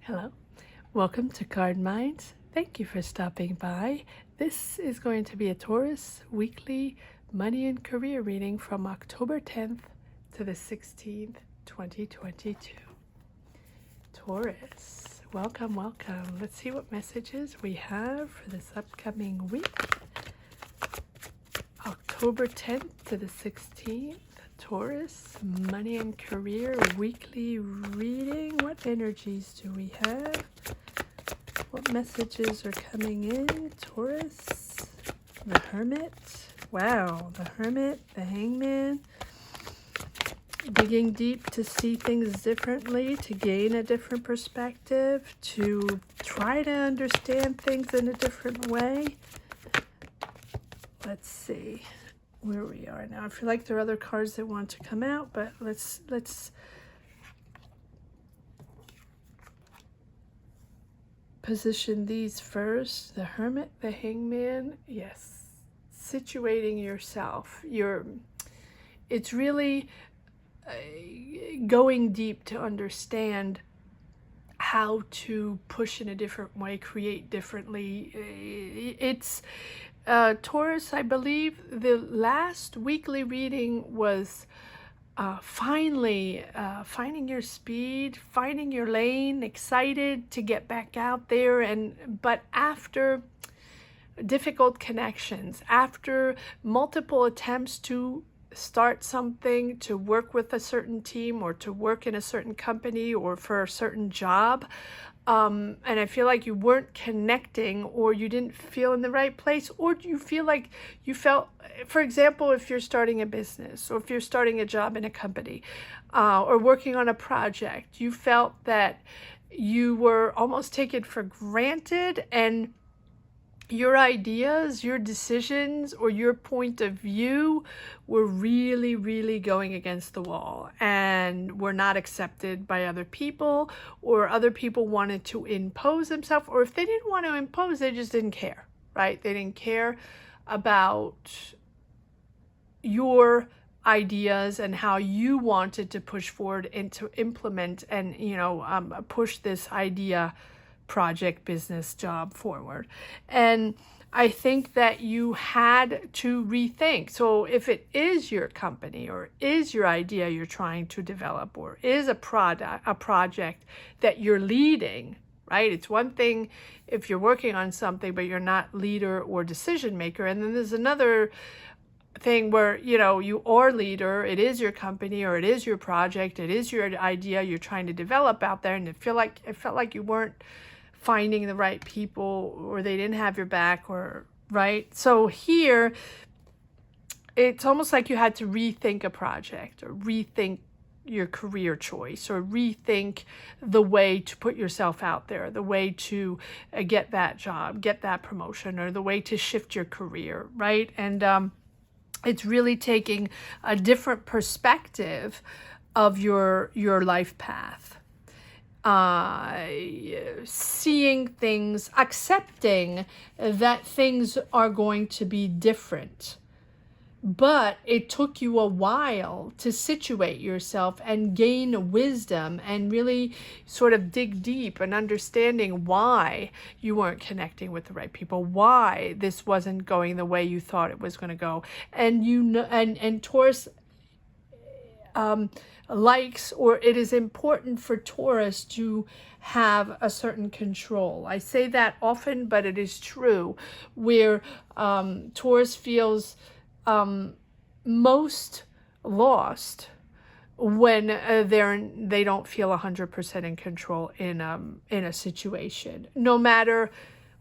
Hello, welcome to Card Minds. Thank you for stopping by. This is going to be a Taurus weekly money and career reading from October 10th to the 16th, 2022. Taurus, welcome, welcome. Let's see what messages we have for this upcoming week. October 10th to the 16th. Taurus, money and career weekly reading. What energies do we have? What messages are coming in? Taurus, the Hermit. Wow, the Hermit, the Hangman. Digging deep to see things differently, to gain a different perspective, to try to understand things in a different way. Let's see where we are now. I feel like there are other cards that want to come out, but let's position these first. The Hermit, the Hangman. Yes, situating yourself. It's really going deep to understand how to push in a different way, create differently. It's Taurus, I believe the last weekly reading was finally finding your speed, finding your lane, excited to get back out there, but after difficult connections, after multiple attempts to start something, to work with a certain team or to work in a certain company or for a certain job, and I feel like you weren't connecting, or you didn't feel in the right place, or you feel like you felt, for example, if you're starting a business or if you're starting a job in a company or working on a project, you felt that you were almost taken for granted, and your ideas, your decisions, or your point of view were really, really going against the wall and were not accepted by other people, or other people wanted to impose themselves, or if they didn't want to impose, they just didn't care, right? They didn't care about your ideas and how you wanted to push forward and to implement and, push this idea, project, business, job forward. And I think that you had to rethink. So if it is your company or is your idea you're trying to develop, or is a project that you're leading, right? It's one thing if you're working on something but you're not leader or decision maker, and then there's another thing where you are leader, it is your company or it is your project, it is your idea you're trying to develop out there, and it felt like you weren't finding the right people, or they didn't have your back, or right. So here it's almost like you had to rethink a project, or rethink your career choice, or rethink the way to put yourself out there, the way to get that job, get that promotion, or the way to shift your career, right? And it's really taking a different perspective of your life path. Seeing things, accepting that things are going to be different. But it took you a while to situate yourself and gain wisdom and really sort of dig deep and understanding why you weren't connecting with the right people, why this wasn't going the way you thought it was going to go. And and Taurus likes, or it is important for Taurus to have a certain control. I say that often, but it is true, where Taurus feels most lost when they don't feel 100% in control in a situation, no matter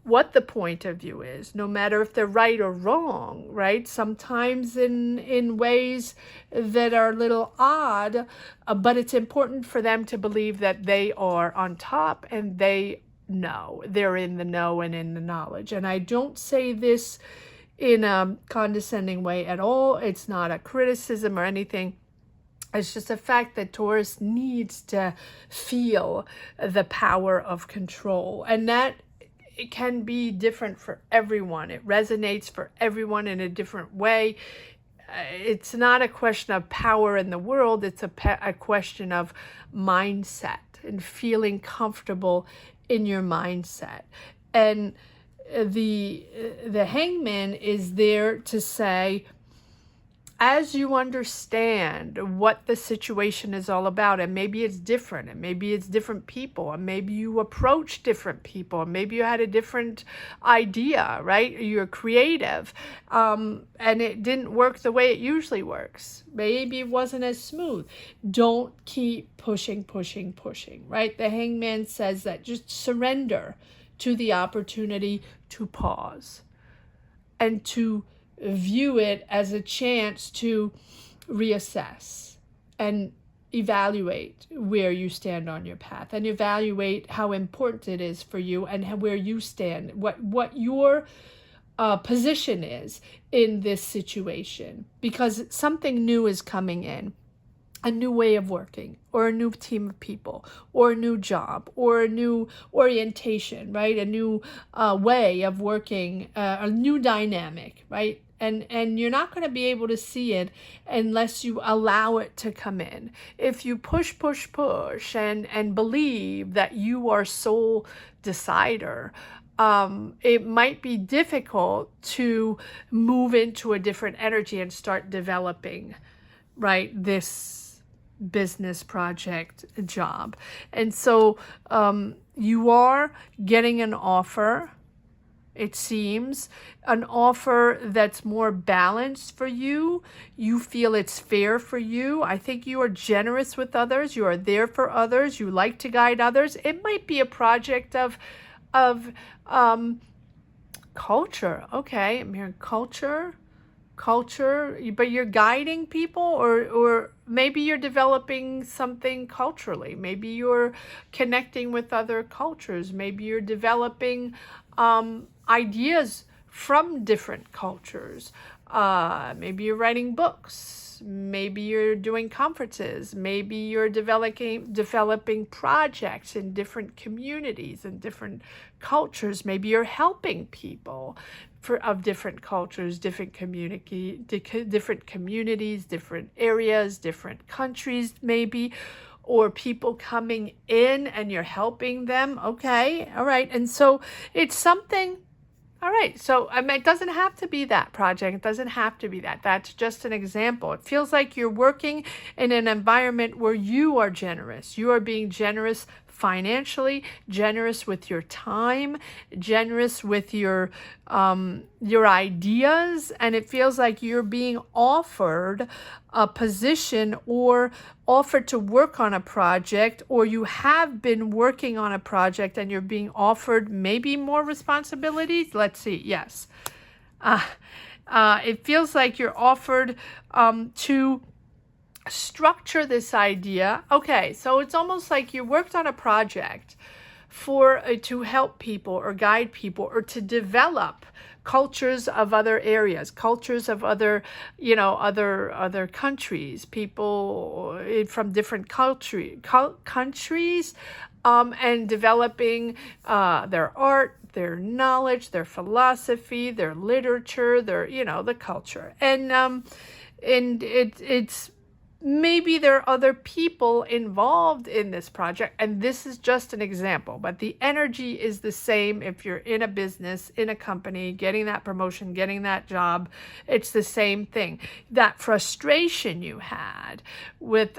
what the point of view is, no matter if they're right or wrong, right? Sometimes in ways that are a little odd, but it's important for them to believe that they are on top and they know, they're in the know and in the knowledge. And I don't say this in a condescending way at all. It's not a criticism or anything. It's just a fact that Taurus needs to feel the power of control, and that it can be different for everyone. It resonates for everyone in a different way. It's not a question of power in the world. It's a question of mindset. and feeling comfortable in your mindset. And the hangman is there to say, as you understand what the situation is all about, and maybe it's different, and maybe it's different people, and maybe you approach different people, and maybe you had a different idea, right? You're creative, and it didn't work the way it usually works. Maybe it wasn't as smooth. Don't keep pushing, right? The hangman says that just surrender to the opportunity to pause and to view it as a chance to reassess and evaluate where you stand on your path, and evaluate how important it is for you and where you stand, what your position is in this situation, because something new is coming in. A new way of working, or a new team of people, or a new job, or a new orientation, right? A new way of working, a new dynamic, right? And you're not going to be able to see it unless you allow it to come in. If you push and believe that you are sole decider, it might be difficult to move into a different energy and start developing, right, this business project job. And so you are getting an offer, it seems, an offer that's more balanced for you. You feel it's fair for you. I think you are generous with others. You are there for others. You like to guide others. It might be a project of culture. Okay, I'm hearing culture, but you're guiding people, or maybe you're developing something culturally. Maybe you're connecting with other cultures. Maybe you're developing ideas from different cultures. Maybe you're writing books. Maybe you're doing conferences. Maybe you're developing projects in different communities and different cultures. Maybe you're helping people of different cultures, different communities, different areas, different countries, maybe, or people coming in and you're helping them. Okay, all right. And so it's something. All right, so I mean, it doesn't have to be that project. It doesn't have to be that. That's just an example. It feels like you're working in an environment where you are generous. You are being generous financially, generous with your time, generous with your ideas, and it feels like you're being offered a position or offered to work on a project, or you have been working on a project and you're being offered maybe more responsibilities. Let's see. Yes. It feels like you're offered to structure this idea. Okay, so it's almost like you worked on a project for to help people or guide people or to develop cultures of other areas, cultures of other, other countries, people from different countries, and developing their art, their knowledge, their philosophy, their literature, their, the culture. And it's maybe there are other people involved in this project, and this is just an example, but the energy is the same if you're in a business, in a company, getting that promotion, getting that job. It's the same thing. That frustration you had with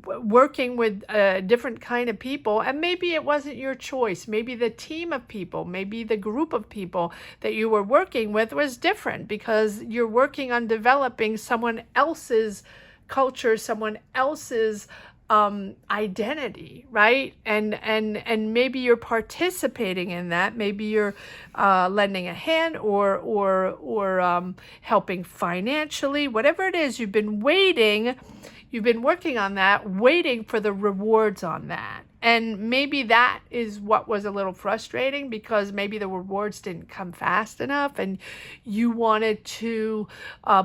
working with a different kind of people, and maybe it wasn't your choice. Maybe the team of people, maybe the group of people that you were working with was different because you're working on developing someone else's culture, someone else's identity, right? And maybe you're participating in that. Maybe you're lending a hand or helping financially. Whatever it is, you've been working on that, waiting for the rewards on that. And maybe that is what was a little frustrating, because maybe the rewards didn't come fast enough and you wanted to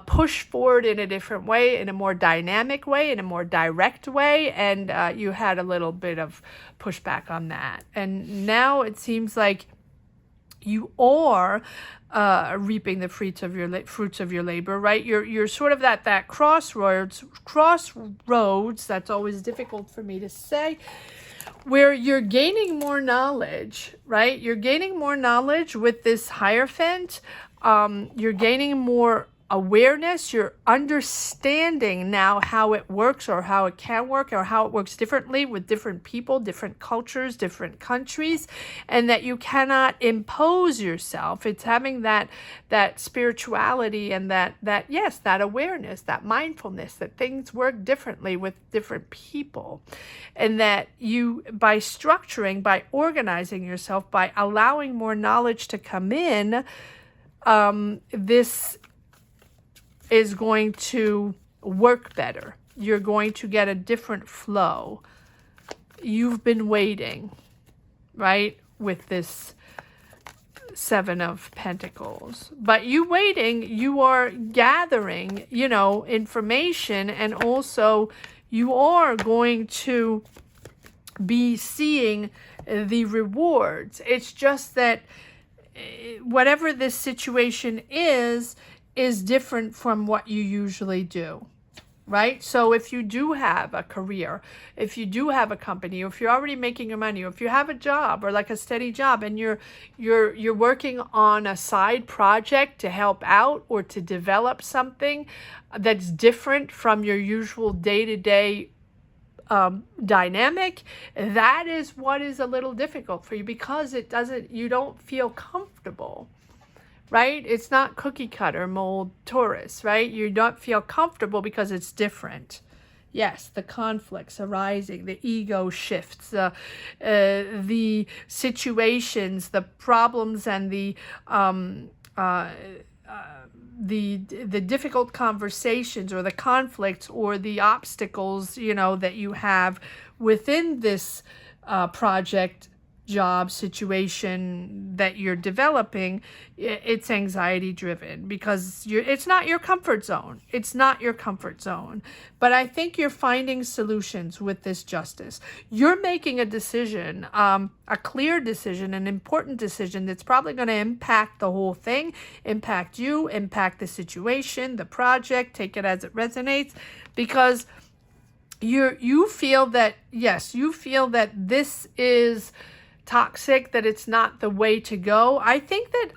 push forward in a different way, in a more dynamic way, in a more direct way, and you had a little bit of pushback on that. And now it seems like you are reaping the fruits of your labor, right? You're sort of at that crossroads. That's always difficult for me to say. where you're gaining more knowledge, right? You're gaining more knowledge with this Hierophant. You're gaining more awareness. You're understanding now how it works, or how it can work, or how it works differently with different people, different cultures, different countries, and that you cannot impose yourself. It's having that spirituality and that yes, that awareness, that mindfulness, that things work differently with different people, and that you, by structuring, by organizing yourself, by allowing more knowledge to come in, this is going to work better. You're going to get a different flow. You've been waiting, right, with this Seven of Pentacles. But you waiting, you are gathering, you know, information, and also you are going to be seeing the rewards. It's just that whatever this situation is different from what you usually do, right? So if you do have a career, if you do have a company, or if you're already making your money, or if you have a job, or like a steady job, and you're working on a side project to help out or to develop something that's different from your usual day-to-day dynamic, that is what is a little difficult for you, because you don't feel comfortable. Right? It's not cookie cutter mold Taurus, right? You don't feel comfortable because it's different. Yes, the conflicts arising, the ego shifts, the situations, the problems, and the difficult conversations, or the conflicts, or the obstacles, you know, that you have within this project, job, situation that you're developing. It's anxiety driven, because it's not your comfort zone. It's not your comfort zone. But I think you're finding solutions with this Justice. You're making a decision, a clear decision, an important decision that's probably going to impact the whole thing, impact you, impact the situation, the project. Take it as it resonates, because you feel that, yes, you feel that this is toxic, that it's not the way to go. I think that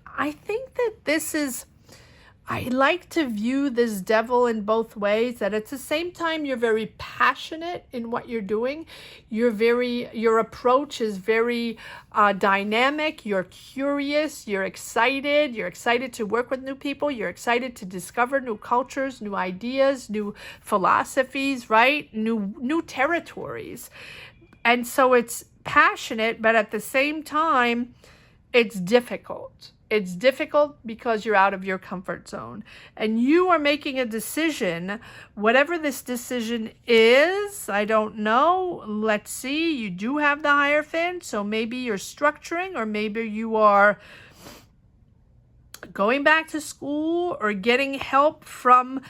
this is, I like to view this devil in both ways, that at the same time you're very passionate in what you're doing. Your approach is very dynamic. You're curious, you're excited to work with new people, you're excited to discover new cultures, new ideas, new philosophies, right? New territories. And so it's passionate, but at the same time, it's difficult. It's difficult because you're out of your comfort zone, and you are making a decision. Whatever this decision is, I don't know. Let's see. You do have the Hierophant, so maybe you're structuring, or maybe you are going back to school, or getting help from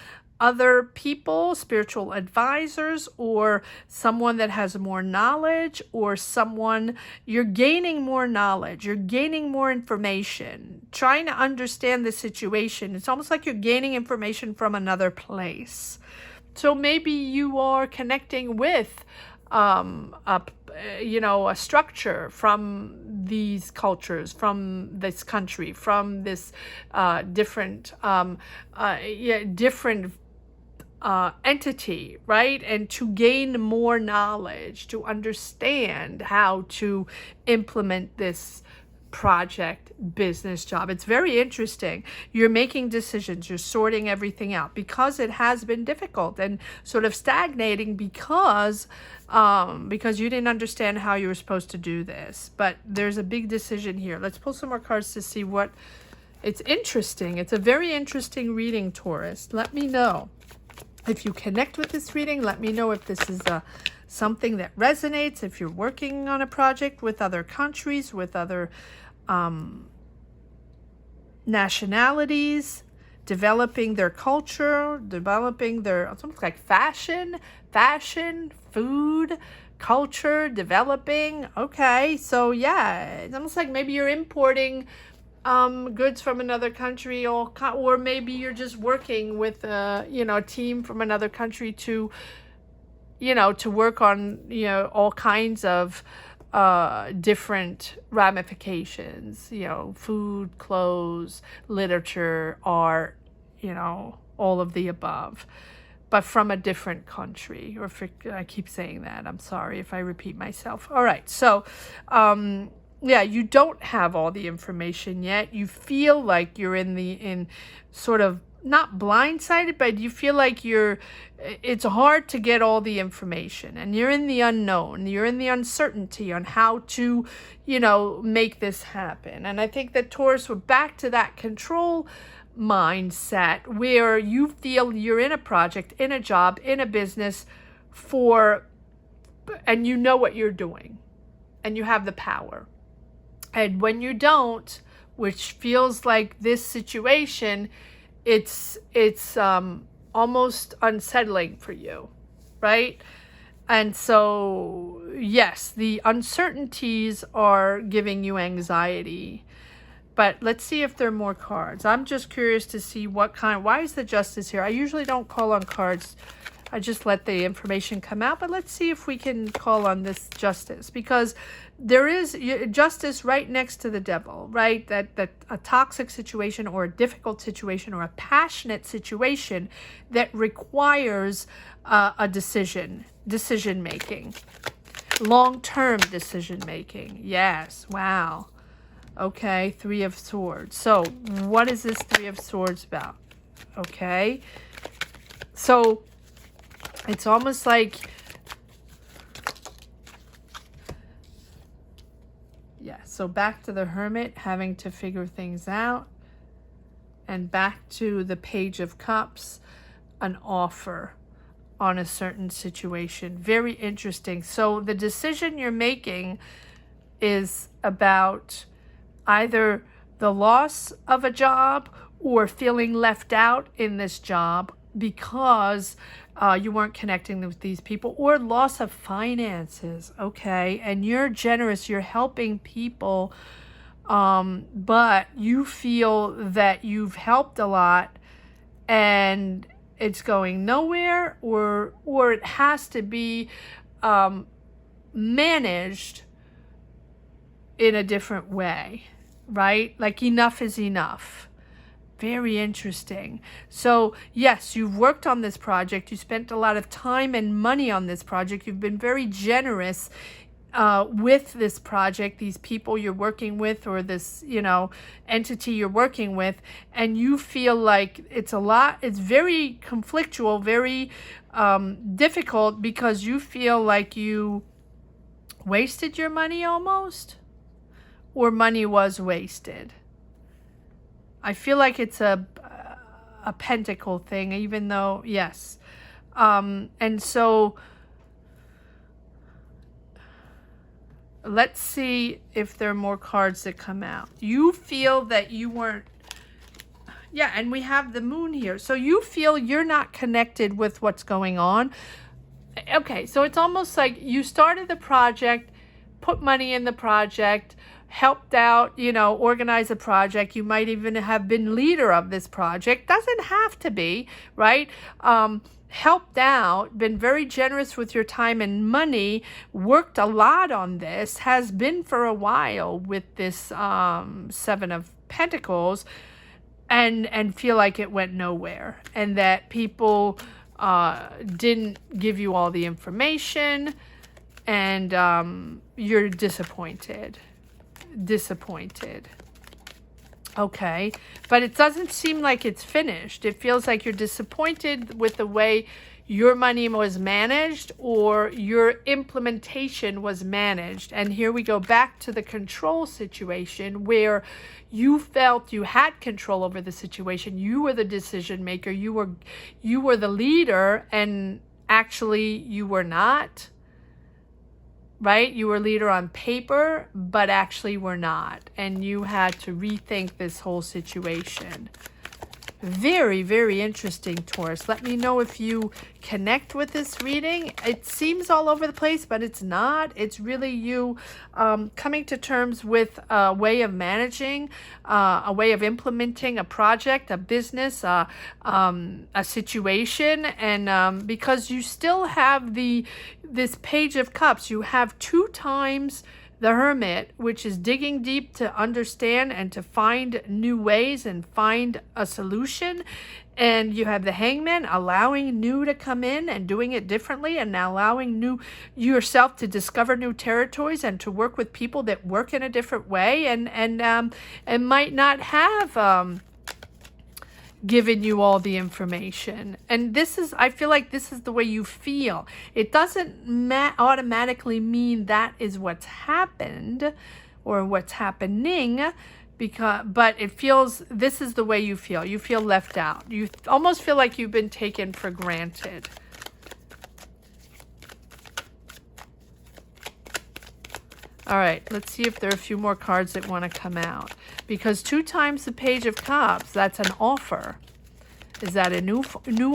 other people, spiritual advisors, or someone that has more knowledge, or someone, you're gaining more knowledge, you're gaining more information, trying to understand the situation. It's almost like you're gaining information from another place. So maybe you are connecting with a structure from these cultures, from this country, from this different entity, right? And to gain more knowledge, to understand how to implement this project, business, job. It's very interesting. You're making decisions, you're sorting everything out, because it has been difficult and sort of stagnating, because you didn't understand how you were supposed to do this. But there's a big decision here. Let's pull some more cards to see what. It's interesting. It's a very interesting reading, Taurus. Let me know if you connect with this reading. Let me know if this is something that resonates, if you're working on a project with other countries, with other nationalities, developing their culture, developing their, it's almost like fashion, food, culture, developing. Okay, so yeah, it's almost like maybe you're importing goods from another country, or maybe you're just working with a team from another country to you know, to work on, you know, all kinds of different ramifications, you know, food, clothes, literature, art, you know, all of the above, but from a different country. Or I keep saying that, I'm sorry if I repeat myself. All right, so yeah, you don't have all the information yet. You feel like you're in sort of not blindsided, but you feel like it's hard to get all the information, and you're in the unknown. You're in the uncertainty on how to, you know, make this happen. And I think that Taurus, we're back to that control mindset where you feel you're in a project, in a job, in a business and you know what you're doing and you have the power. And when you don't, which feels like this situation, it's almost unsettling for you, right? And so, yes, the uncertainties are giving you anxiety. But let's see if there are more cards. I'm just curious to see why is the Justice here? I usually don't call on cards. I just let the information come out. But let's see if we can call on this Justice, because there is justice right next to the Devil, right? That a toxic situation or a difficult situation or a passionate situation that requires a decision making, long-term decision making. Yes, wow. Okay, Three of Swords. So what is this Three of Swords about? Okay, so it's almost like, yeah, so back to the Hermit, having to figure things out, and back to the Page of Cups, an offer on a certain situation. Very interesting. So the decision you're making is about either the loss of a job or feeling left out in this job because you weren't connecting with these people, or loss of finances. Okay, and you're generous, you're helping people, but you feel that you've helped a lot and it's going nowhere, or it has to be managed in a different way, right? Like enough is enough. Very interesting. So yes, you've worked on this project. You spent a lot of time and money on this project. You've been very generous with this project, these people you're working with, or this, you know, entity you're working with, and you feel like it's very conflictual, very difficult, because you feel like you wasted your money almost, or money was wasted. I feel like it's a pentacle thing, even though, yes. And so let's see if there are more cards that come out. You feel that you weren't, yeah, and we have the Moon here. So you feel you're not connected with what's going on. Okay, so it's almost like you started the project, put money in the project, helped out, you know, organize a project. You might even have been leader of this project. Doesn't have to be, right? Helped out, been very generous with your time and money, worked a lot on this, has been for a while with this Seven of Pentacles, and feel like it went nowhere, and that people didn't give you all the information, and you're disappointed. Okay, but it doesn't seem like it's finished. It feels like you're disappointed with the way your money was managed, or your implementation was managed. And here we go back to the control situation, where you felt you had control over the situation. You were the decision maker. You were the leader, and actually you were not. Right? You were leader on paper, but actually were not. And you had to rethink this whole situation. Very, very interesting, Taurus. Let me know if you connect with this reading. It seems all over the place, but it's not. It's really you coming to terms with a way of managing, a way of implementing a project, a business, a situation. And because you still have this Page of Cups, you have 2 times the Hermit, which is digging deep to understand and to find new ways and find a solution. And you have the Hangman, allowing new to come in and doing it differently, and allowing yourself to discover new territories and to work with people that work in a different way and might not have given you all the information. And I feel like this is the way you feel. It doesn't automatically mean that is what's happened or what's happening, but it feels, this is the way you feel. You feel left out. You almost feel like you've been taken for granted. All right, let's see if there are a few more cards that want to come out. Because 2 times the Page of Cups, that's an offer. Is that a new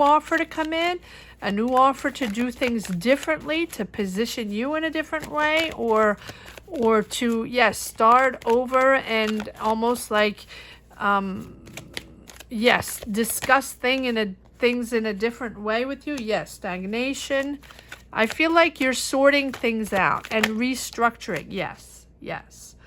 offer to come in? A new offer to do things differently, to position you in a different way? Or to, yes, start over and almost like, yes, discuss things in a different way with you? Yes, stagnation. I feel like you're sorting things out and restructuring. Yes, yes.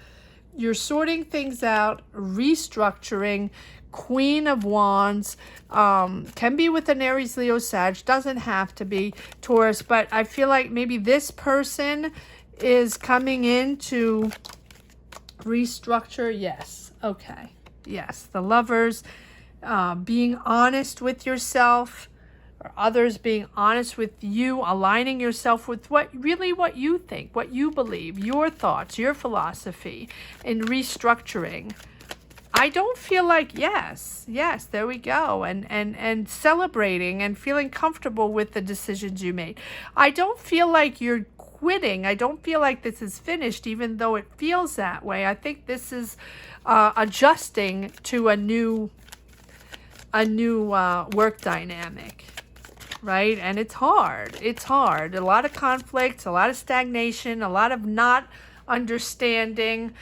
You're sorting things out, restructuring. Queen of Wands. Can be with an Aries, Leo, Sag. Doesn't have to be Taurus. But I feel like maybe this person is coming in to restructure. Yes. Okay. Yes. The Lovers. Being honest with yourself, or others being honest with you, aligning yourself with what you think, what you believe, your thoughts, your philosophy, and restructuring. I don't feel like, yes, there we go, and celebrating and feeling comfortable with the decisions you made. I don't feel like you're quitting. I don't feel like this is finished, even though it feels that way. I think this is adjusting to a new work dynamic. Right? And it's hard. It's hard. A lot of conflicts, a lot of stagnation, a lot of not understanding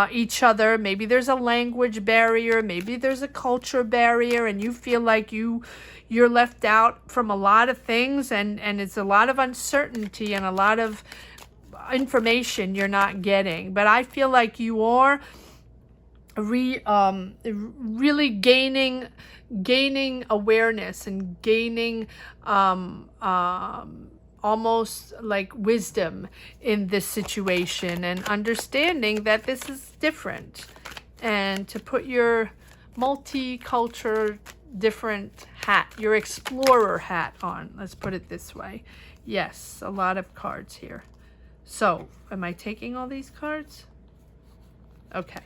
each other. Maybe there's a language barrier. Maybe there's a culture barrier, and you feel like you're left out from a lot of things, and it's a lot of uncertainty and a lot of information you're not getting. But I feel like you are really gaining awareness and gaining almost like wisdom in this situation, and understanding that this is different, and to put your multicultural different hat, your explorer hat on. Let's put it this way. Yes, a lot of cards here. So am I taking all these cards? Okay.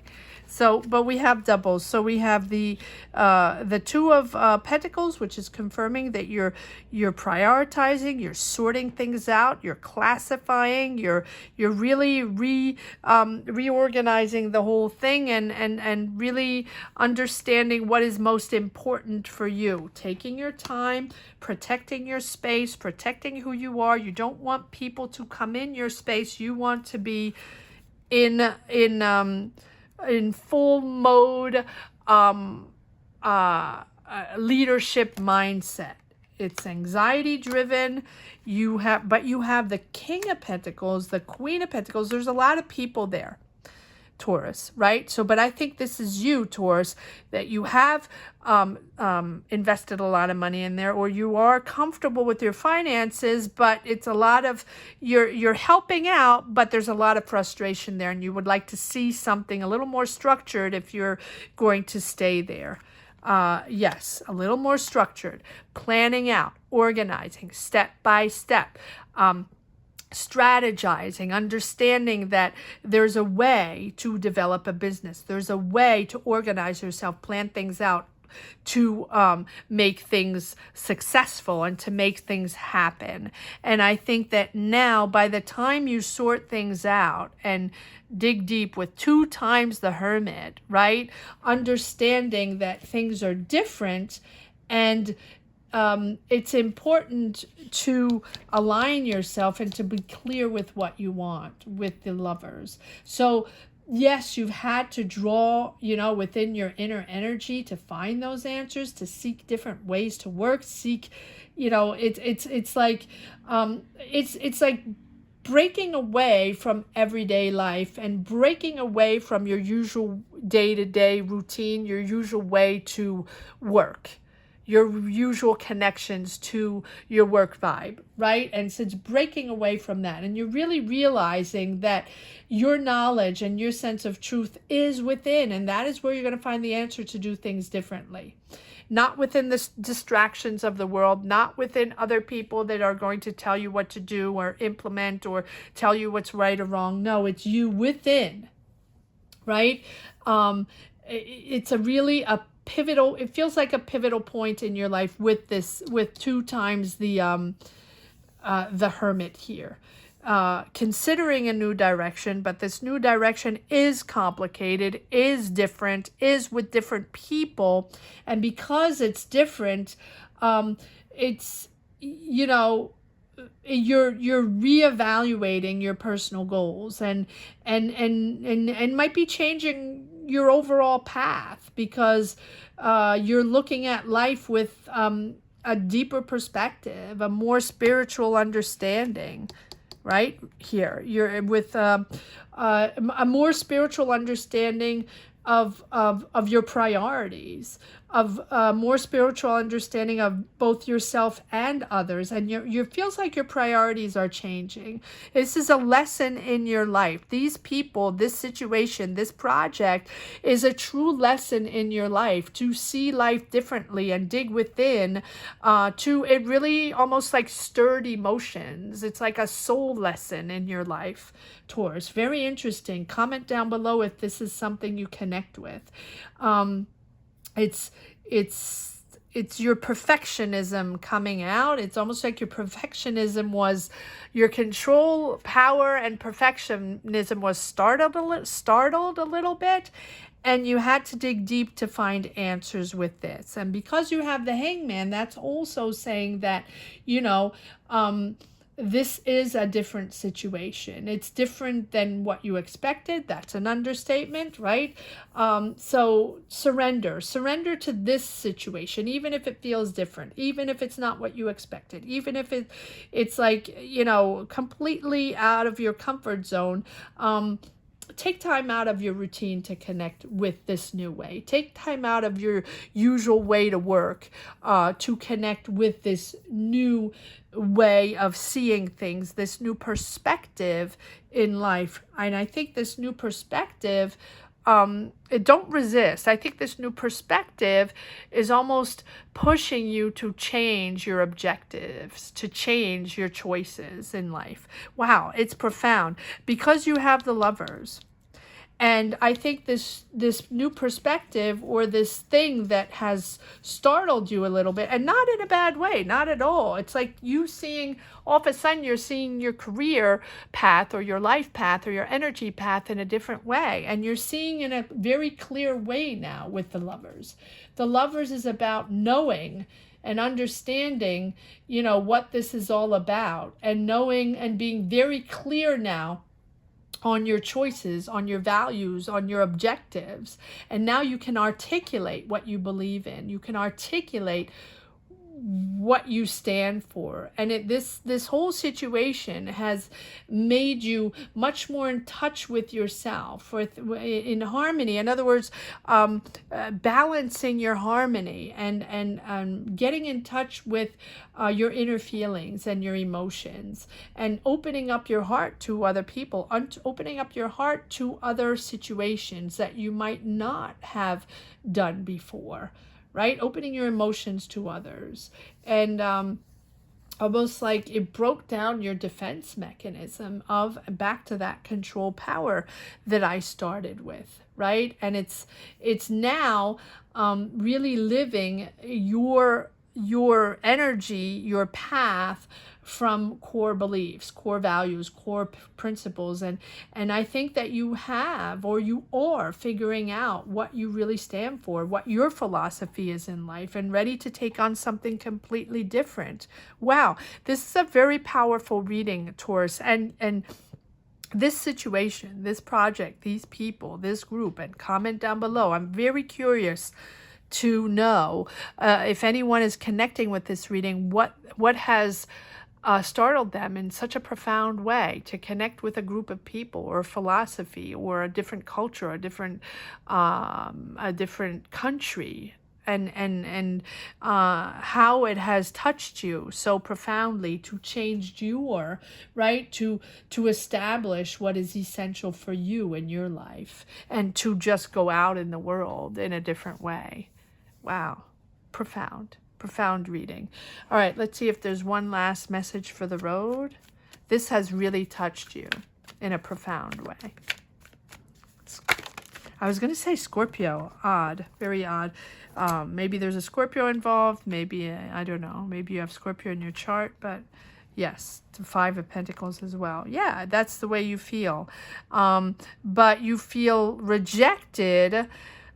So, but we have doubles. So we have the 2 of Pentacles, which is confirming that you're prioritizing, you're sorting things out, you're classifying, you're really reorganizing the whole thing, and really understanding what is most important for you. Taking your time, protecting your space, protecting who you are. You don't want people to come in your space. You want to be in full mode leadership mindset. It's anxiety driven. But you have the King of Pentacles, the Queen of Pentacles. There's a lot of people there, Taurus, right? So, but I think this is you, Taurus, that you have invested a lot of money in there, or you are comfortable with your finances, but it's a lot of, you're helping out, but there's a lot of frustration there, and you would like to see something a little more structured if you're going to stay there. Yes, a little more structured, planning out, organizing, step by step, strategizing, understanding that there's a way to develop a business. There's a way to organize yourself, plan things out, to make things successful and to make things happen. And I think that now, by the time you sort things out and dig deep with 2 times the Hermit, right? Understanding that things are different, and it's important to align yourself and to be clear with what you want with the Lovers. So yes, you've had to draw, within your inner energy to find those answers, to seek different ways to work, it's like breaking away from everyday life and breaking away from your usual day-to-day routine, your usual way to work, your usual connections to your work vibe, right? And so it's breaking away from that. And you're really realizing that your knowledge and your sense of truth is within, and that is where you're going to find the answer to do things differently. Not within the distractions of the world, not within other people that are going to tell you what to do or implement or tell you what's right or wrong. No, it's you within, right? It's a pivotal, it feels like a pivotal point in your life with 2 times the Hermit here. Considering a new direction, but this new direction is complicated, is different, is with different people, and because it's different, it's you're reevaluating your personal goals and might be changing your overall path, because you're looking at life with a deeper perspective, a more spiritual understanding. Right here, you're with a more spiritual understanding of your priorities, of a more spiritual understanding of both yourself and others, and you feels like your priorities are changing. This is a lesson in your life. These people, this situation, this project is a true lesson in your life to see life differently and dig within. It really almost like stirred emotions. It's like a soul lesson in your life, Taurus. Very interesting. Comment down below if this is something you connect with. It's your perfectionism coming out. It's almost like your perfectionism was, your control, power, and perfectionism was startled a little bit, and you had to dig deep to find answers with this. And because you have the Hangman, that's also saying that, this is a different situation. It's different than what you expected. That's an understatement, right? So surrender to this situation, even if it feels different, even if it's not what you expected, even if it's like, completely out of your comfort zone. Take time out of your routine to connect with this new way. Take time out of your usual way to work to connect with this new way of seeing things, this new perspective in life. And I think this new perspective, don't resist. I think this new perspective is almost pushing you to change your objectives, to change your choices in life. Wow, it's profound, because you have the Lovers. And I think this new perspective, or this thing that has startled you a little bit, and not in a bad way, not at all. It's like you seeing, all of a sudden you're seeing your career path or your life path or your energy path in a different way. And you're seeing in a very clear way now with the Lovers. The Lovers is about knowing and understanding, what this is all about, and knowing and being very clear now on your choices, on your values, on your objectives. And now you can articulate what you believe in. You can articulate what you stand for. And this whole situation has made you much more in touch with yourself, in harmony. In other words, balancing your harmony and getting in touch with your inner feelings and your emotions, and opening up your heart to other people, opening up your heart to other situations that you might not have done before. Right? Opening your emotions to others. And almost like it broke down your defense mechanism of back to that control power that I started with, right? And it's now really living your energy, your path from core beliefs, core values, core principles. And I think that you have, or you are figuring out what you really stand for, what your philosophy is in life, and ready to take on something completely different. Wow, this is a very powerful reading, Taurus. And this situation, this project, these people, this group, and comment down below. I'm very curious to know if anyone is connecting with this reading, what has startled them in such a profound way to connect with a group of people or philosophy or a different culture, a different country, and how it has touched you so profoundly to change your, right, to establish what is essential for you in your life, and to just go out in the world in a different way. Wow, profound reading. All right, let's see if there's one last message for the road. This has really touched you in a profound way. I was going to say Scorpio. Odd, very odd. Maybe there's a Scorpio involved. Maybe, I don't know. Maybe you have Scorpio in your chart, but yes, the Five of Pentacles as well. Yeah, that's the way you feel. But you feel rejected,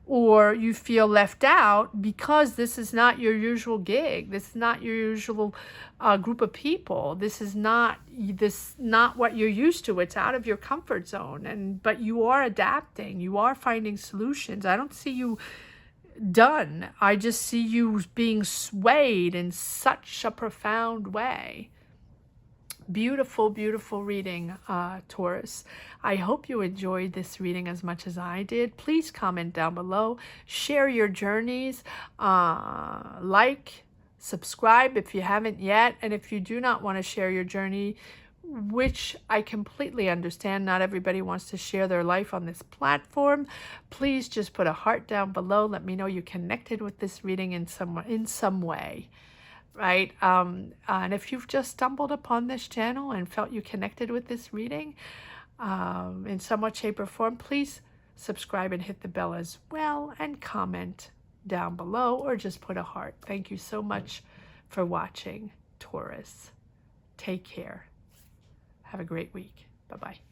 or you feel left out because this is not your usual gig. This is not your usual group of people. This is not what you're used to. It's out of your comfort zone. But you are adapting. You are finding solutions. I don't see you done. I just see you being swayed in such a profound way. Beautiful, beautiful reading, Taurus. I hope you enjoyed this reading as much as I did. Please comment down below. Share your journeys. Like, subscribe if you haven't yet. And if you do not want to share your journey, which I completely understand, not everybody wants to share their life on this platform, please just put a heart down below. Let me know you connected with this reading in some way. Right? And if you've just stumbled upon this channel and felt you connected with this reading in somewhat shape or form, please subscribe and hit the bell as well, and comment down below, or just put a heart. Thank you so much for watching, Taurus. Take care. Have a great week. Bye-bye.